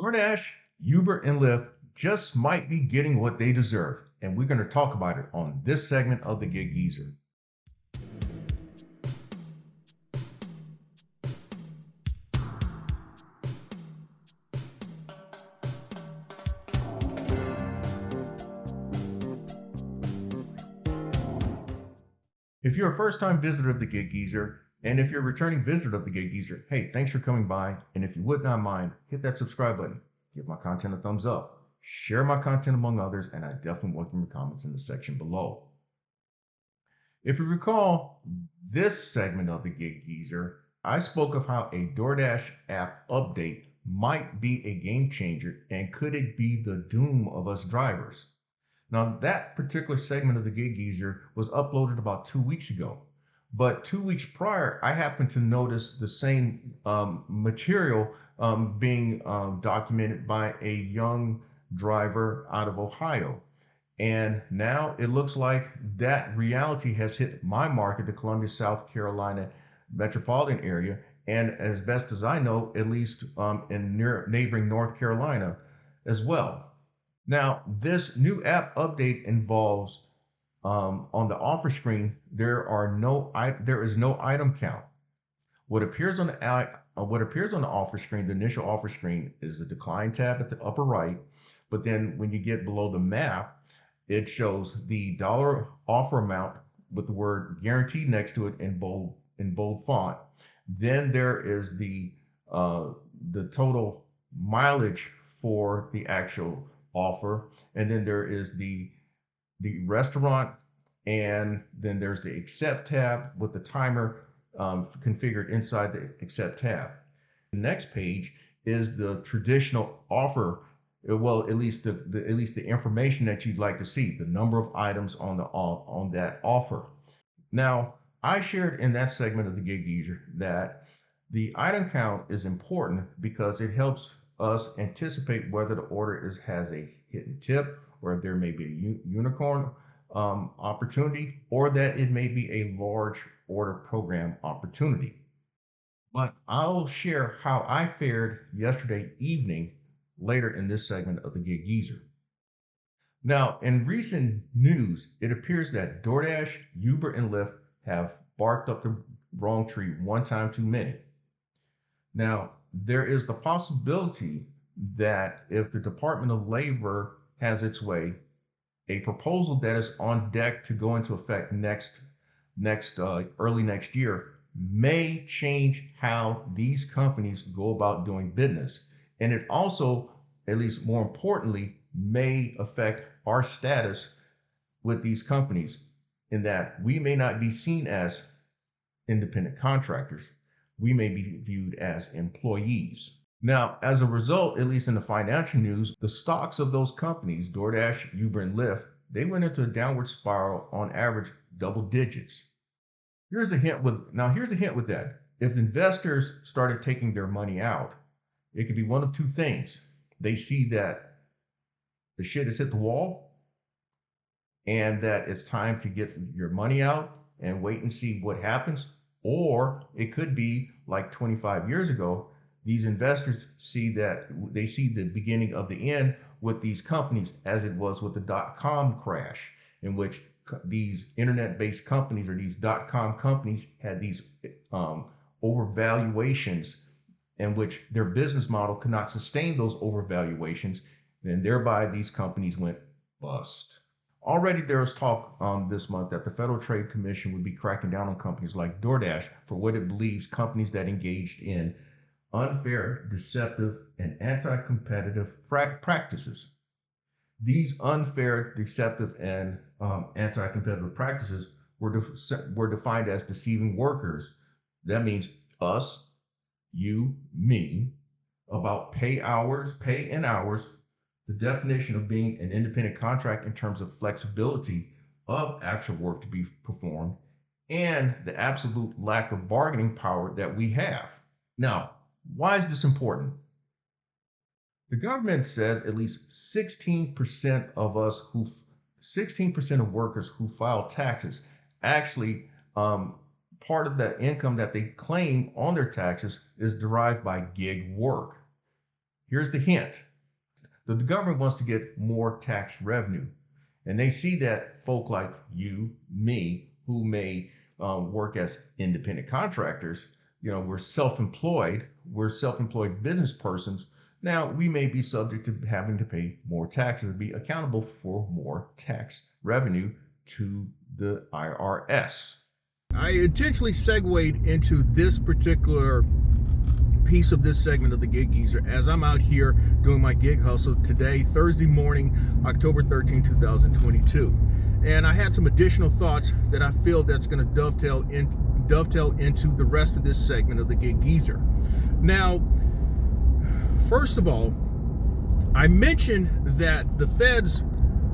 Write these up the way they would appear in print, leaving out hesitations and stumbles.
DoorDash, Uber, and Lyft just might be getting what they deserve, and we're going to talk about it on this segment of the Gig Geezer. If you're a first-time visitor of the Gig Geezer, and if you're a returning visitor of the Gig Geezer, hey, thanks for coming by. And if you would not mind, hit that subscribe button, give my content a thumbs up, share my content among others, and I definitely welcome your comments in the section below. If you recall this segment of the Gig Geezer, I spoke of how a DoorDash app update might be a game changer, and could it be the doom of us drivers? Now, that particular segment of the Gig Geezer was uploaded about 2 weeks ago. But 2 weeks prior, I happened to notice the same material being documented by a young driver out of Ohio. And now it looks like that reality has hit my market, the Columbia, South Carolina metropolitan area. And as best as I know, at least in neighboring North Carolina as well. Now, this new app update involves on the offer screen, there is no item count. What appears on the offer screen, the initial offer screen, is the decline tab at the upper right. But then when you get below the map, it shows the dollar offer amount with the word guaranteed next to it in bold font. Then there is the total mileage for the actual offer, and then there is the restaurant, and then there's the accept tab with the timer configured inside the accept tab. The next page is the traditional offer, well, at least the information that you'd like to see, the number of items on that offer. Now, I shared in that segment of the Gig Geezer that the item count is important because it helps us anticipate whether the order has a hidden tip, or there may be a unicorn opportunity, or that it may be a large order program opportunity. But I'll share how I fared yesterday evening later in this segment of the Gig Geezer. Now, in recent news, it appears that DoorDash, Uber, and Lyft have barked up the wrong tree one time too many. Now, there is the possibility that if the Department of Labor has its way, a proposal that is on deck to go into effect early next year may change how these companies go about doing business. And it also, at least more importantly, may affect our status with these companies, in that we may not be seen as independent contractors. We may be viewed as employees. Now, as a result, at least in the financial news, the stocks of those companies, DoorDash, Uber, and Lyft, they went into a downward spiral on average double digits. Here's a hint with that. If investors started taking their money out, it could be one of two things. They see that the shit has hit the wall and that it's time to get your money out and wait and see what happens. Or it could be like 25 years ago, these investors see the beginning of the end with these companies, as it was with the dot-com crash, in which these internet-based companies, or these dot-com companies, had these overvaluations, in which their business model could not sustain those overvaluations, and thereby these companies went bust. Already there was talk this month that the Federal Trade Commission would be cracking down on companies like DoorDash for what it believes companies that engaged in unfair, deceptive, and anti-competitive practices. These unfair, deceptive, and anti-competitive practices were defined as deceiving workers. That means us, you, me, about pay and hours, the definition of being an independent contractor in terms of flexibility of actual work to be performed, and the absolute lack of bargaining power that we have. Now, why is this important? The government says at least 16% of workers who file taxes actually, part of the income that they claim on their taxes is derived by gig work. Here's the hint. The government wants to get more tax revenue. And they see that folk like you, me, who may work as independent contractors, we're self-employed business persons. Now, we may be subject to having to pay more taxes, be accountable for more tax revenue to the IRS. I intentionally segued into this particular piece of this segment of the Gig Geezer as I'm out here doing my gig hustle today, Thursday morning, October 13, 2022. And I had some additional thoughts that I feel that's going to dovetail into the rest of this segment of the Gig Geezer. Now, first of all, I mentioned that the feds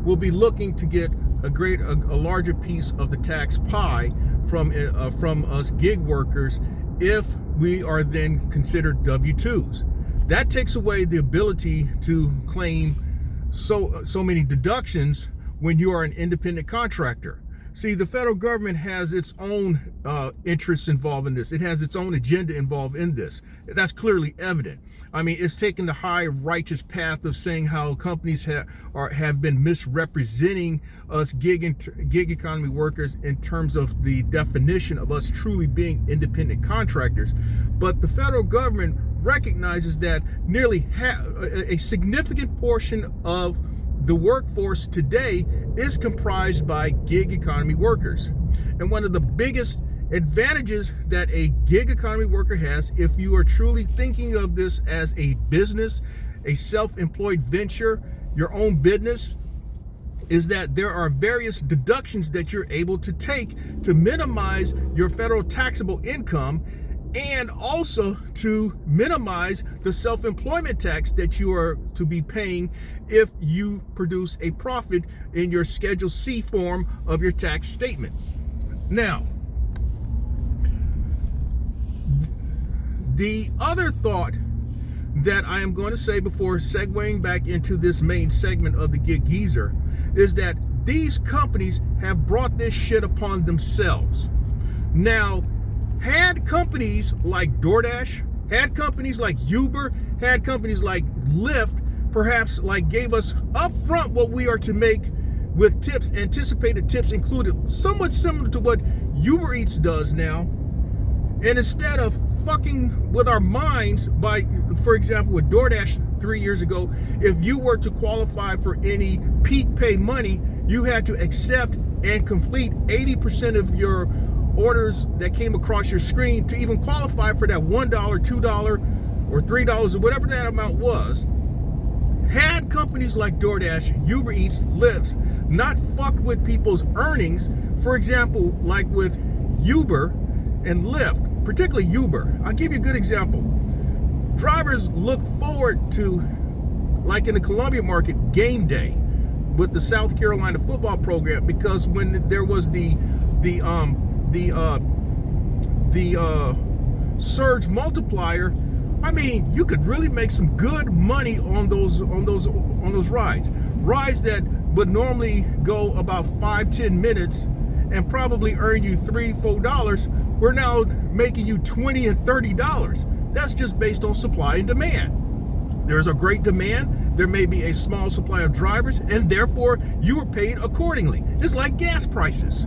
will be looking to get a larger piece of the tax pie from us gig workers if we are then considered W-2s. That takes away the ability to claim so many deductions when you are an independent contractor. See, the federal government has its own interests involved in this. It has its own agenda involved in this. That's clearly evident. I mean, it's taken the high righteous path of saying how companies have been misrepresenting us gig economy workers in terms of the definition of us truly being independent contractors. But the federal government recognizes that nearly a significant portion of the workforce today is comprised by gig economy workers. And one of the biggest advantages that a gig economy worker has, if you are truly thinking of this as a business, a self-employed venture, your own business, is that there are various deductions that you're able to take to minimize your federal taxable income, and also to minimize the self-employment tax that you are to be paying if you produce a profit in your Schedule C form of your tax statement. Now, the other thought that I am going to say before segueing back into this main segment of the Gig Geezer is that these companies have brought this shit upon themselves. Now, had companies like DoorDash, had companies like Uber, had companies like Lyft, perhaps like gave us upfront what we are to make with tips, anticipated tips included, somewhat similar to what Uber Eats does now, and instead of fucking with our minds by, for example, with DoorDash 3 years ago, if you were to qualify for any peak pay money, you had to accept and complete 80% of your orders that came across your screen to even qualify for that $1, $2, or $3, or whatever that amount was. Had companies like DoorDash, Uber Eats, Lyft not fucked with people's earnings, for example, like with Uber and Lyft, particularly Uber. I'll give you a good example. Drivers look forward to, like in the Columbia market, game day with the South Carolina football program, because when there was the surge multiplier, I mean, you could really make some good money on those rides that would normally go about 5-10 minutes and probably earn you $3-4. We're now making you $20 and $30. That's just based on supply and demand. There's a great demand. There may be a small supply of drivers, and therefore you are paid accordingly. It's like gas prices.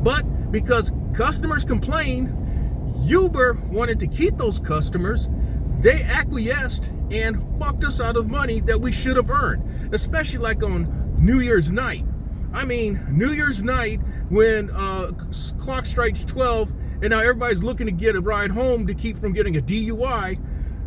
But because customers complained, Uber wanted to keep those customers. They acquiesced and fucked us out of money that we should have earned, especially like on New Year's night. I mean, New Year's night when clock strikes 12 and now everybody's looking to get a ride home to keep from getting a DUI.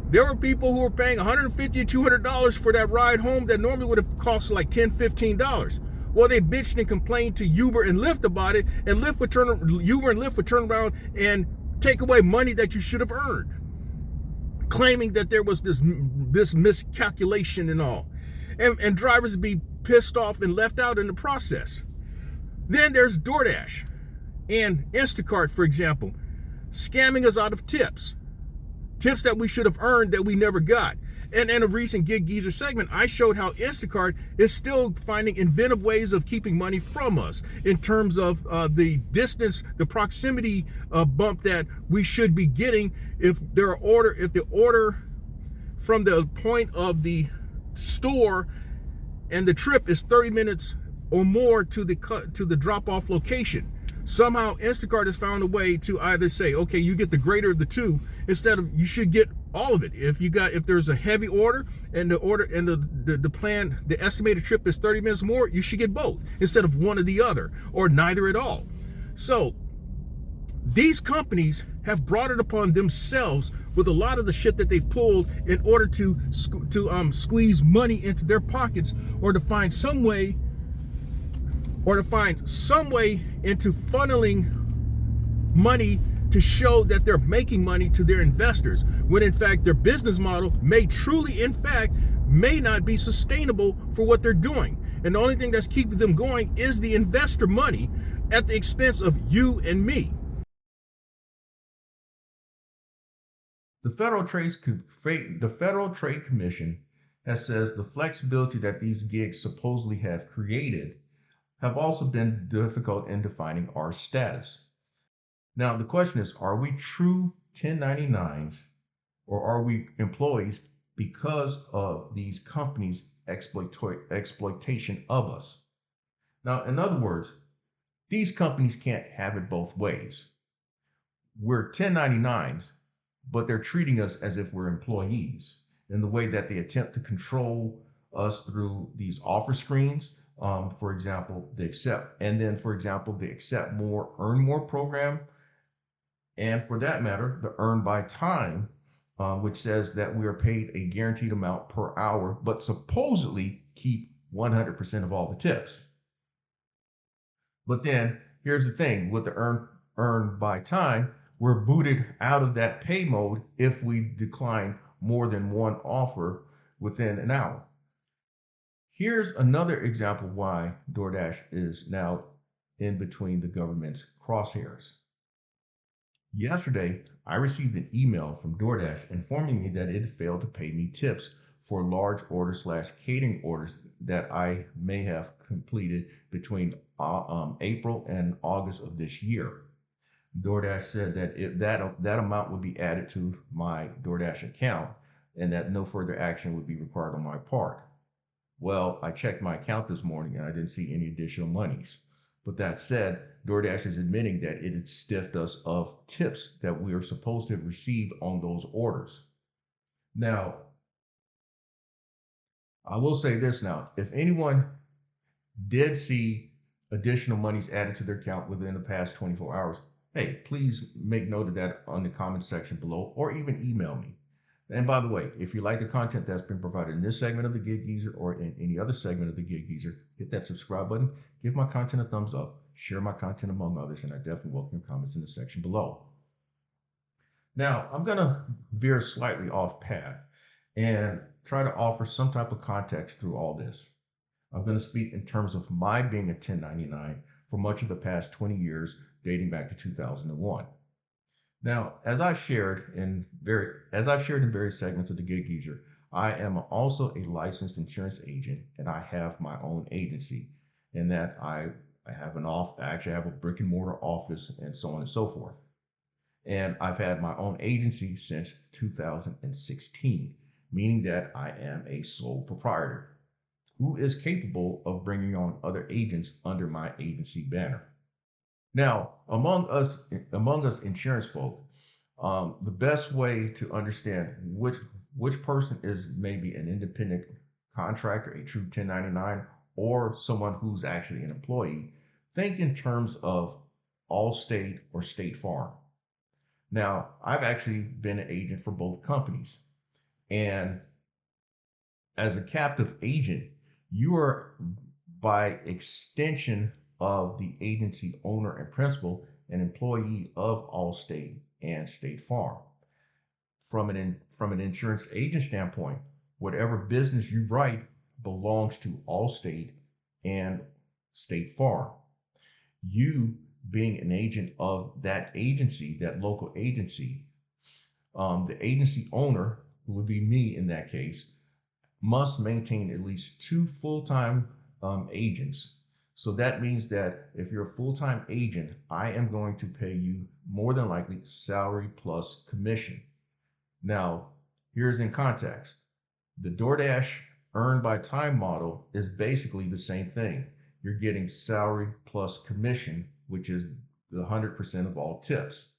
There were people who were paying $150 and $200 for that ride home that normally would have cost like $10, $15. Well, they bitched and complained to Uber and Lyft about it, and Uber and Lyft would turn around and take away money that you should have earned, claiming that there was this miscalculation and all. And drivers would be pissed off and left out in the process. Then there's DoorDash and Instacart, for example, scamming us out of tips that we should have earned that we never got. And in a recent Gig Geezer segment, I showed how Instacart is still finding inventive ways of keeping money from us in terms of the distance, the proximity bump that we should be getting if the order from the point of the store, and the trip is 30 minutes or more to the drop-off location. Somehow Instacart has found a way to either say, okay, you get the greater of the two, instead of you should get all of it. If there's a heavy order and the estimated trip is 30 minutes more, you should get both instead of one or the other, or neither at all. So these companies have brought it upon themselves with a lot of the shit that they've pulled in order to squeeze money into their pockets, or to find some way into funneling money to show that they're making money to their investors, when in fact their business model may not be sustainable for what they're doing. And the only thing that's keeping them going is the investor money at the expense of you and me. The Federal Trade Commission has says the flexibility that these gigs supposedly have created have also been difficult in defining our status. Now, the question is, are we true 1099s, or are we employees because of these companies' exploitation of us? Now, in other words, these companies can't have it both ways. We're 1099s, but they're treating us as if we're employees in the way that they attempt to control us through these offer screens. For example, the accept more, earn more program. And for that matter, the earn by time, which says that we are paid a guaranteed amount per hour, but supposedly keep 100% of all the tips. But then here's the thing with the earn by time, we're booted out of that pay mode if we decline more than one offer within an hour. Here's another example why DoorDash is now in between the government's crosshairs. Yesterday, I received an email from DoorDash informing me that it had failed to pay me tips for large order/catering orders that I may have completed between April and August of this year. DoorDash said that that amount would be added to my DoorDash account and that no further action would be required on my part. Well, I checked my account this morning and I didn't see any additional monies. But that said, DoorDash is admitting that it had stiffed us of tips that we are supposed to have received on those orders. Now, I will say this now, if anyone did see additional monies added to their account within the past 24 hours, hey, please make note of that on the comment section below, or even email me. And by the way, if you like the content that's been provided in this segment of the Gig Geezer or in any other segment of the Gig Geezer, hit that subscribe button, give my content a thumbs up, share my content among others, and I definitely welcome comments in the section below. Now, I'm going to veer slightly off path and try to offer some type of context through all this. I'm going to speak in terms of my being a 1099 for much of the past 20 years, dating back to 2001. Now, as I've shared in various segments of the Gig Geezer, I am also a licensed insurance agent, and I have my own agency. In that I actually have a brick and mortar office, and so on and so forth. And I've had my own agency since 2016, meaning that I am a sole proprietor who is capable of bringing on other agents under my agency banner. Now, among us insurance folk, the best way to understand which person is maybe an independent contractor, a true 1099, or someone who's actually an employee, think in terms of Allstate or State Farm. Now, I've actually been an agent for both companies, and as a captive agent, you are by extension of the agency owner and principal, an employee of Allstate and State Farm. From an insurance agent standpoint, whatever business you write belongs to Allstate and State Farm. You being an agent of that agency, that local agency, the agency owner, who would be me in that case, must maintain at least 2 full-time agents. So that means that if you're a full-time agent, I am going to pay you more than likely salary plus commission. Now, Here's in context. The DoorDash earned by time model is basically the same thing. You're getting salary plus commission, which is the 100% of all tips.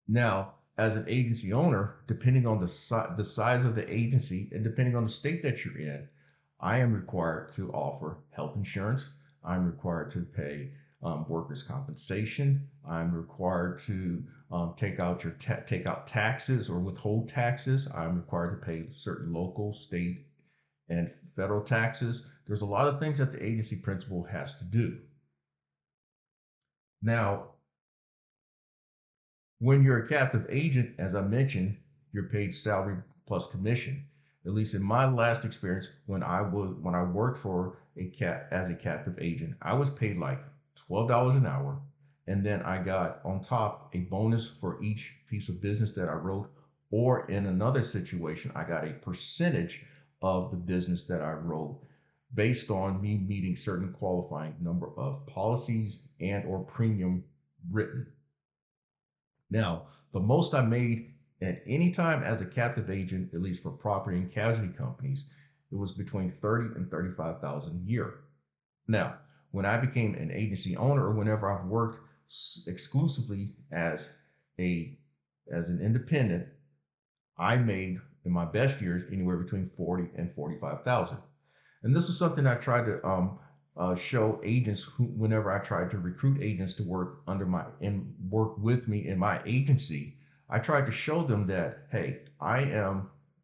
Now, as an agency owner, depending on the size of the agency and depending on the state that you're in, I am required to offer health insurance. I'm required to pay workers' compensation. I'm required to take out taxes or withhold taxes. I'm required to pay certain local, state, and federal taxes. There's a lot of things that the agency principal has to do. Now, when you're a captive agent, as I mentioned, you're paid salary plus commission. At least in my last experience, when I worked for as a captive agent, I was paid like $12 an hour, and then I got on top a bonus for each piece of business that I wrote. Or in another situation, I got a percentage of the business that I wrote based on me meeting certain qualifying number of policies and or premium written. Now, the most I made at any time as a captive agent, at least for property and casualty companies, it was between 30 and 35,000 a year. Now, when I became an agency owner, or whenever I've worked exclusively as an independent, I made in my best years anywhere between 40 and 45,000. And this is something I tried to show agents whenever I tried to recruit agents to work work with me in my agency. I tried to show them that, hey,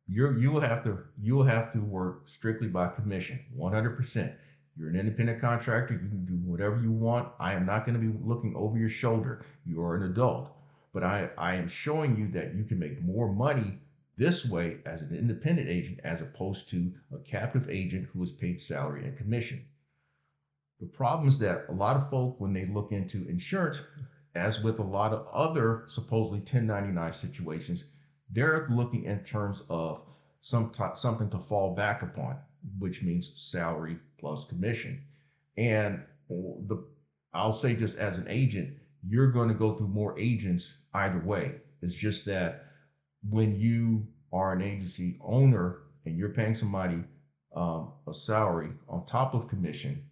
you will have to work strictly by commission, 100%. You're an independent contractor. You can do whatever you want. I am not going to be looking over your shoulder. You are an adult, but I am showing you that you can make more money this way as an independent agent as opposed to a captive agent who is paid salary and commission. The problem is that a lot of folk, when they look into insurance, as with a lot of other supposedly 1099 situations, they're looking in terms of something to fall back upon, which means salary plus commission. And I'll say, just as an agent, you're going to go through more agents either way. It's just that when you are an agency owner and you're paying somebody a salary on top of commission,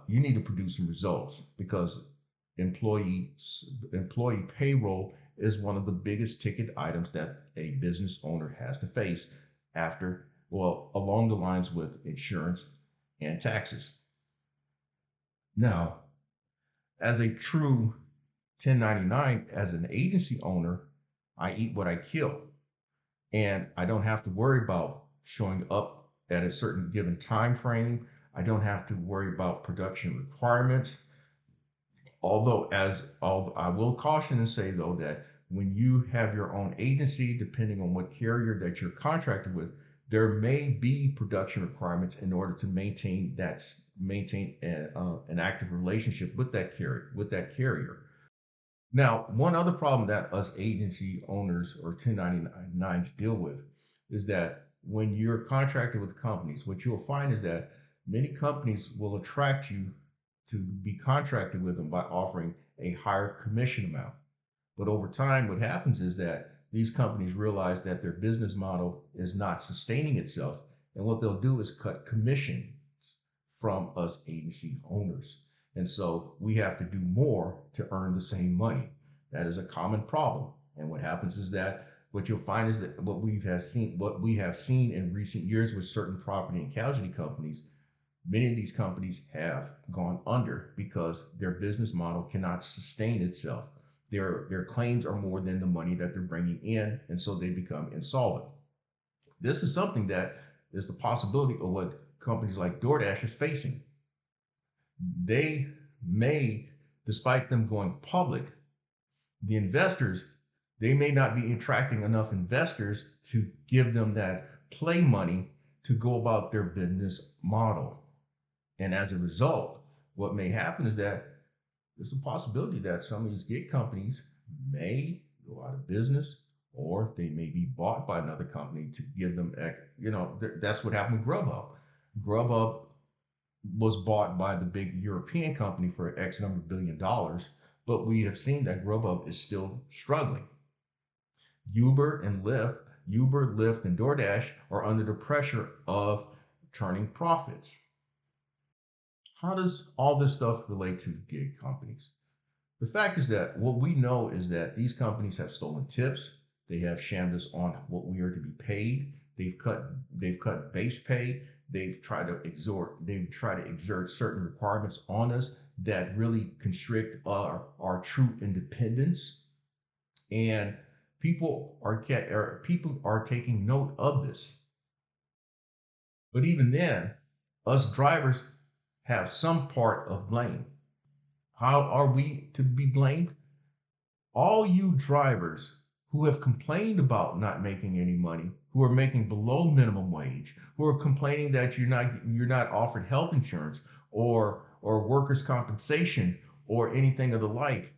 you need to produce some results, because employee payroll is one of the biggest ticket items that a business owner has to face along the lines with insurance and taxes. Now, as a true 1099, as an agency owner, I eat what I kill, and I don't have to worry about showing up at a certain given time frame. I don't have to worry about production requirements. Although, I will caution and say, though, that when you have your own agency, depending on what carrier that you're contracted with, there may be production requirements in order to maintain an active relationship with that carrier. Now, one other problem that us agency owners or 1099s deal with is that when you're contracted with companies, what you'll find is that many companies will attract you to be contracted with them by offering a higher commission amount. But over time, what happens is that these companies realize that their business model is not sustaining itself, and what they'll do is cut commissions from us agency owners. And so we have to do more to earn the same money. That is a common problem. And what happens is that what you'll find is that what we have seen in recent years with certain property and casualty companies, many of these companies have gone under because their business model cannot sustain itself. Their claims are more than the money that they're bringing in, and so they become insolvent. This is something that is the possibility of what companies like DoorDash is facing. They may, despite them going public, the investors, they may not be attracting enough investors to give them that play money to go about their business model. And as a result, what may happen is that there's a possibility that some of these gig companies may go out of business, or they may be bought by another company to give them, that's what happened with Grubhub. Grubhub was bought by the big European company for X number of $1 billion, but we have seen that Grubhub is still struggling. Uber and Lyft, Uber, Lyft, and DoorDash are under the pressure of turning profits. How does all this stuff relate to gig companies? The fact is that what we know is that these companies have stolen tips. They have shammed us on what we are to be paid. They've cut base pay. They've tried to exert certain requirements on us that really constrict our true independence. And people are taking note of this. But even then, us drivers have some part of blame. How are we to be blamed? All you drivers who have complained about not making any money, who are making below minimum wage, who are complaining that you're not offered health insurance or workers' compensation or anything of the like,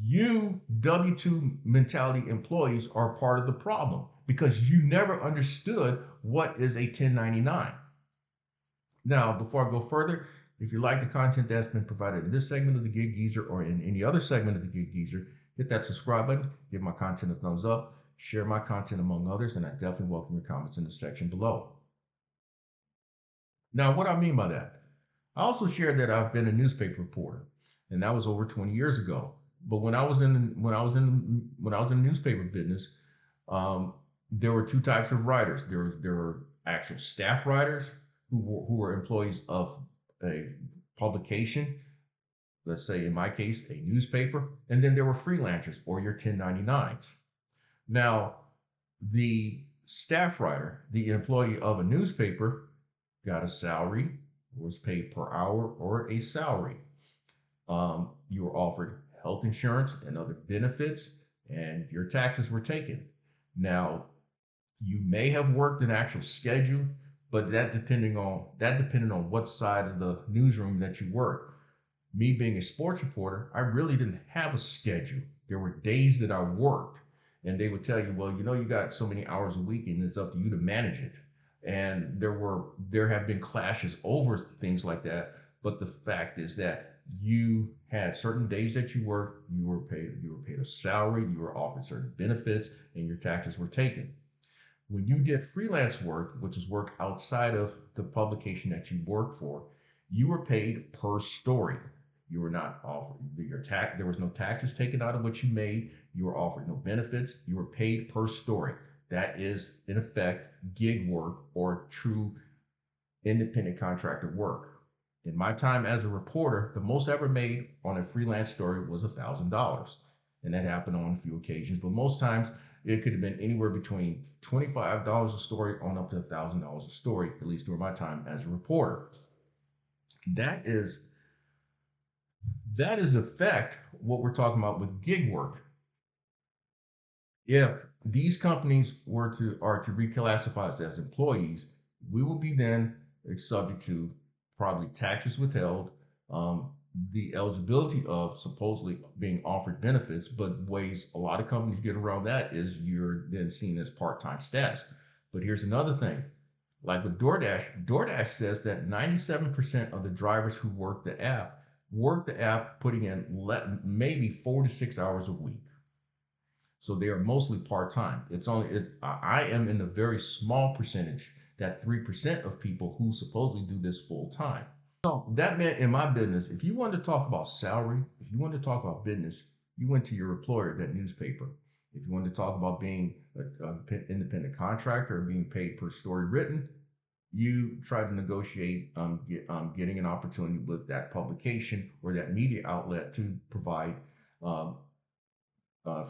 you W-2 mentality employees are part of the problem because you never understood what is a 1099. Now, before I go further, if you like the content that's been provided in this segment of the Gig Geezer or in any other segment of the Gig Geezer, hit that subscribe button, give my content a thumbs up, share my content among others, and I definitely welcome your comments in the section below. Now, what I mean by that, I also shared that I've been a newspaper reporter, and that was over 20 years ago. But when I was in the newspaper business, there were two types of writers. There were actual staff writers who were employees of a publication, let's say in my case, a newspaper, and then there were freelancers or your 1099s. Now, the staff writer, the employee of a newspaper, got a salary, was paid per hour or a salary. You were offered health insurance and other benefits, and your taxes were taken. Now, you may have worked an actual schedule, but that depended on what side of the newsroom that you worked. Me being a sports reporter, I really didn't have a schedule. There were days that I worked, and they would tell you, well, you got so many hours a week, and it's up to you to manage it. And there have been clashes over things like that. But the fact is that you had certain days that you worked, you were paid a salary, you were offered certain benefits, and your taxes were taken. When you did freelance work, which is work outside of the publication that you work for, you were paid per story. You were not offered your tax. There was no taxes taken out of what you made. You were offered no benefits. You were paid per story. That is, in effect, gig work or true independent contractor work. In my time as a reporter, the most I ever made on a freelance story was $1,000. And that happened on a few occasions, but most times it could have been anywhere between $25 a story on up to $1,000 a story, at least during my time as a reporter. That is effect what we're talking about with gig work. If these companies are to reclassify us as employees, we will be then subject to probably taxes withheld, the eligibility of supposedly being offered benefits, but ways a lot of companies get around that is you're then seen as part-time status. But here's another thing. Like with DoorDash says that 97% of the drivers who work the app putting in maybe 4 to 6 hours a week. So they are mostly part-time. I am in a very small percentage, that 3% of people who supposedly do this full-time. So that meant in my business, if you wanted to talk about salary, if you wanted to talk about business, you went to your employer, that newspaper. If you wanted to talk about being an independent contractor or being paid per story written, you try to negotiate getting an opportunity with that publication or that media outlet to provide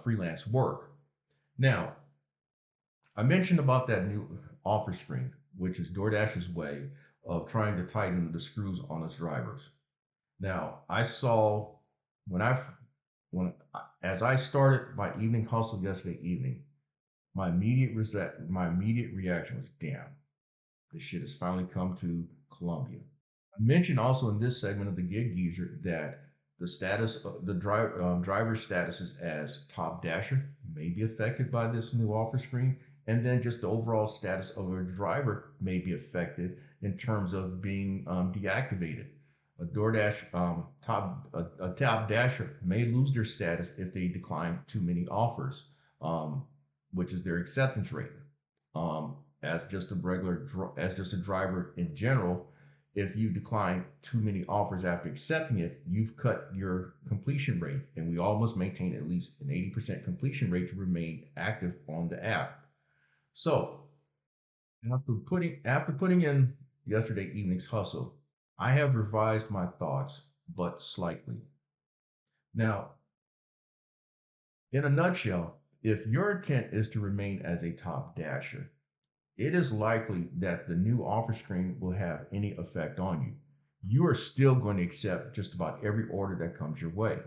freelance work. Now, I mentioned about that new offer screen, which is DoorDash's way of trying to tighten the screws on its drivers. Now, I saw as I started my evening hustle yesterday evening, my immediate reaction was, damn, this shit has finally come to Columbia. I mentioned also in this segment of the Gig Geezer that the status of the driver's statuses as top dasher may be affected by this new offer screen, and then just the overall status of a driver may be affected in terms of being deactivated. A DoorDash top dasher may lose their status if they decline too many offers. which is their acceptance rate. As just a driver in general, if you decline too many offers after accepting it, you've cut your completion rate, and we all must maintain at least an 80% completion rate to remain active on the app. So after putting in yesterday evening's hustle, I have revised my thoughts, but slightly. Now, in a nutshell, if your intent is to remain as a top dasher, it is likely that the new offer screen will have any effect on you. You are still going to accept just about every order that comes your way.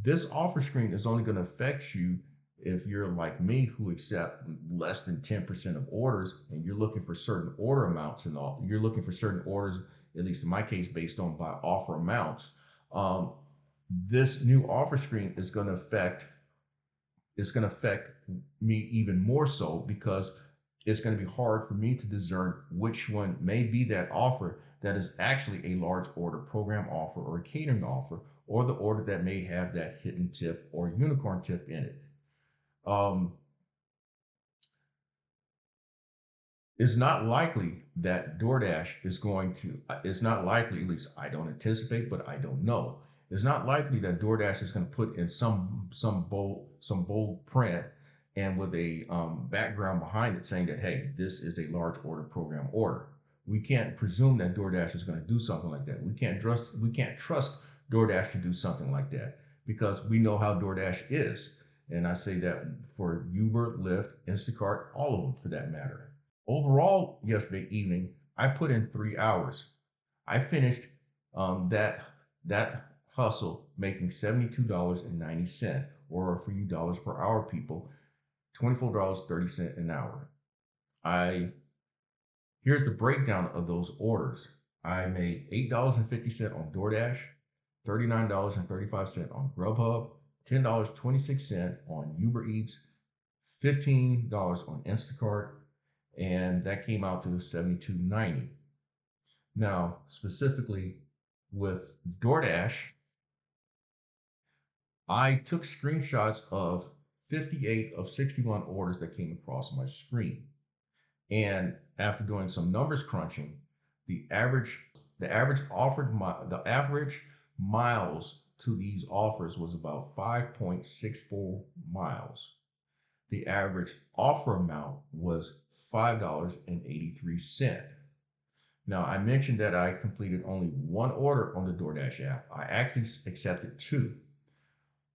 This offer screen is only going to affect you if you're like me, who accept less than 10% of orders, and you're looking for certain order amounts and all. You're looking for certain orders, at least in my case, based on by offer amounts. Um, this new offer screen is going to affect me even more so, because it's going to be hard for me to discern which one may be that offer that is actually a large order program offer or a catering offer, or the order that may have that hidden tip or unicorn tip in it. Um, it's not likely that DoorDash is going to, it's not likely, at least I don't anticipate, but I don't know. It's not likely that DoorDash is going to put in some bold print and with a background behind it saying that, hey, this is a large order program order. We can't presume that DoorDash is going to do something like that. We can't trust DoorDash to do something like that, because we know how DoorDash is. And I say that for Uber, Lyft, Instacart, all of them for that matter. Overall, yesterday evening, I put in 3 hours. I finished that hustle making $72.90, or for you dollars per hour people, $24.30 an hour. I Here's the breakdown of those orders. I made $8.50 on DoorDash, $39.35 on Grubhub, $10.26 on Uber Eats, $15 on Instacart, and that came out to $72.90. Now, specifically with DoorDash, I took screenshots of 58 of 61 orders that came across my screen. And after doing some numbers crunching, the average the average miles to these offers was about 5.64 miles. The average offer amount was $5.83. Now, I mentioned that I completed only one order on the DoorDash app. I actually accepted two.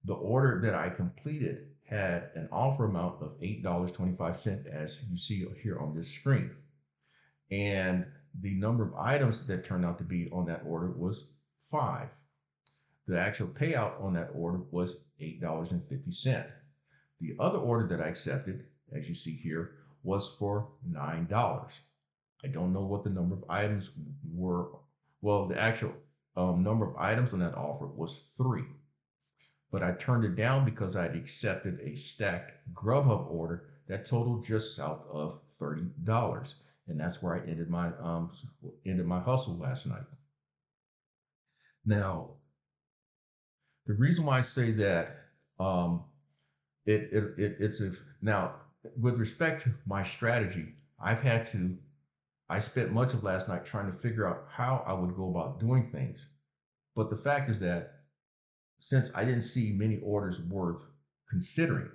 The order that I completed had an offer amount of $8.25, as you see here on this screen. And the number of items that turned out to be on that order was 5. The actual payout on that order was $8.50. The other order that I accepted, as you see here, was for $9. I don't know what the number of items were. Well, the actual number of items on that offer was 3. But I turned it down because I had accepted a stacked Grubhub order that totaled just south of $30, and that's where I ended my hustle last night. Now, the reason why I say that, it's if now, with respect to my strategy, I spent much of last night trying to figure out how I would go about doing things. But the fact is that, since I didn't see many orders worth considering,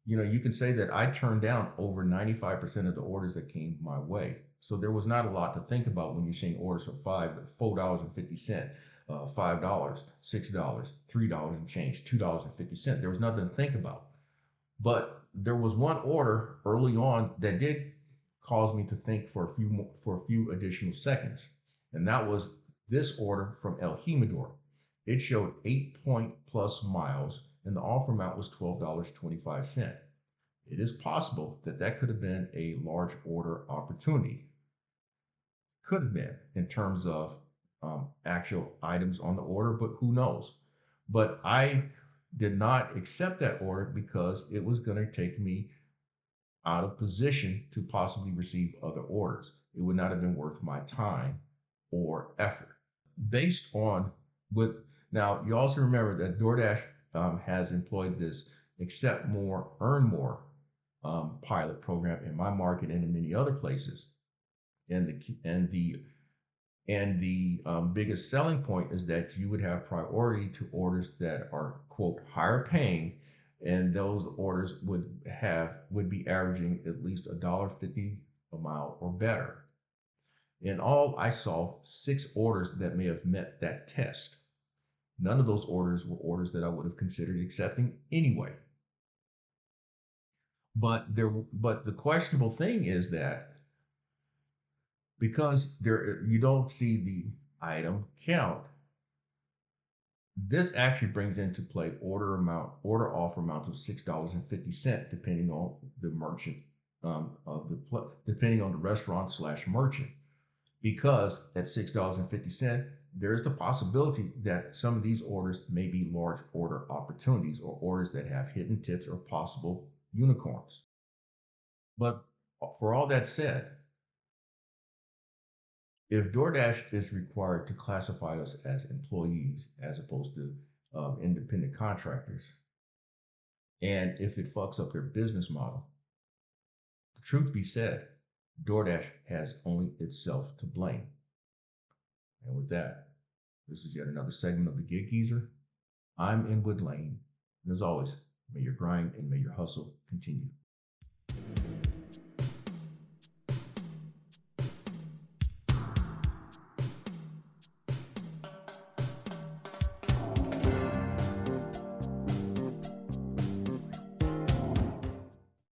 you can say that I turned down over 95% of the orders that came my way. So there was not a lot to think about when you're seeing orders for $4.50, $5, $6, $3 and change, $2.50. There was nothing to think about. But there was one order early on that did cause me to think for a few additional seconds, and that was this order from El Jimador. It showed 8+ miles, and the offer amount was $12.25. It is possible that that could have been a large order opportunity. Could have been, in terms of actual items on the order, but who knows? But I did not accept that order because it was going to take me out of position to possibly receive other orders. It would not have been worth my time or effort. Based on with Now, you also remember that DoorDash has employed this accept more, earn more pilot program in my market and in many other places. And the biggest selling point is that you would have priority to orders that are, quote, higher paying, and those orders would be averaging at least $1.50 a mile or better. In all, I saw 6 orders that may have met that test. None of those orders were orders that I would have considered accepting anyway. But the questionable thing is that because you don't see the item count, this actually brings into play order offer amounts of $6.50, depending on the merchant depending on the restaurant / merchant. Because at $6.50, there is the possibility that some of these orders may be large order opportunities or orders that have hidden tips or possible unicorns. But for all that said, if DoorDash is required to classify us as employees as opposed to independent contractors, and if it fucks up their business model, the truth be said, DoorDash has only itself to blame. And with that, this is yet another segment of the Gig Geezer. I'm Inwood Lane, and as always, may your grind and may your hustle continue.